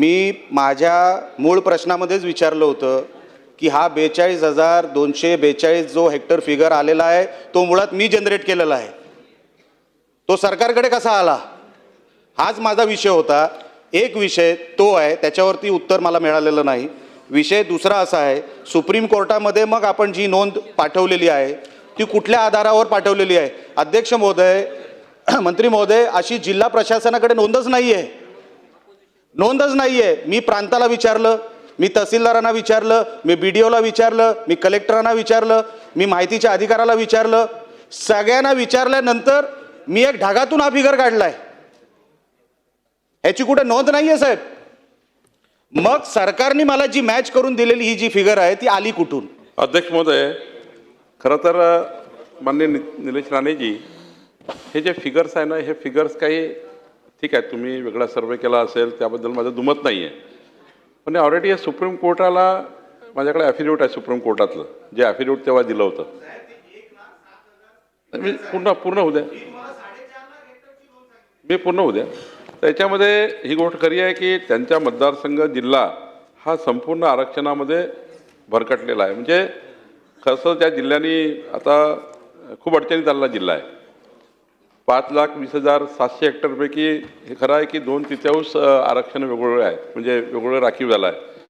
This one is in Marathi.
मी माझ्या मूळ प्रश्नामध्येच विचारलं होतं की हा 42,242 जो हेक्टर फिगर आलेला आहे तो मुळात मी जनरेट केलेला आहे, तो सरकारकडे कसा आला, हाच माझा विषय होता. एक विषय तो आहे, त्याच्यावरती उत्तर मला मिळालेलं नाही. विषय दुसरा असा आहे, सुप्रीम कोर्टामध्ये मग आपण जी नोंद पाठवलेली आहे ती कुठल्या आधारावर पाठवलेली आहे? अध्यक्ष महोदय, मंत्री महोदय, अशी जिल्हा प्रशासनाकडे नोंदच नाही आहे, नोंदच नाही आहे. मी प्रांताला विचारलं, मी तहसीलदारांना विचारलं, मी BDOला विचारलं, मी कलेक्टरांना विचारलं, मी माहितीच्या अधिकाऱ्याला विचारलं, सगळ्यांना विचारल्यानंतर मी एक ढागातून हा फिगर काढलाय, याची कुठे नोंद नाही आहे साहेब. मग सरकारने मला जी मॅच करून दिलेली ही जी फिगर आहे ती आली कुठून? अध्यक्ष महोदय, खरं तर माननीय निलेश राणेजी, हे जे फिगर्स आहे ना, हे फिगर्स काही ठीक आहे, तुम्ही वेगळा सर्वे केला असेल त्याबद्दल माझं दुमत नाही आहे, पण ऑलरेडी हे सुप्रीम कोर्टाला माझ्याकडे ॲफिडेविट आहे सुप्रीम कोर्टातलं, जे ॲफिडेविट तेव्हा दिलं होतं. मी पूर्ण होऊ द्या, मी पूर्ण होऊ द्या. त्याच्यामध्ये ही गोष्ट खरी आहे की त्यांच्या मतदारसंघ जिल्हा हा संपूर्ण आरक्षणामध्ये भरकटलेला आहे. म्हणजे कसं त्या जिल्ह्याने आता खूप अडचणीत आलेला जिल्हा आहे. 5,20,700 हेक्टरपैकी हे खरं आहे की 2/3 आरक्षण वेगवेगळे आहे, म्हणजे वेगवेगळं राखीव झालं आहे.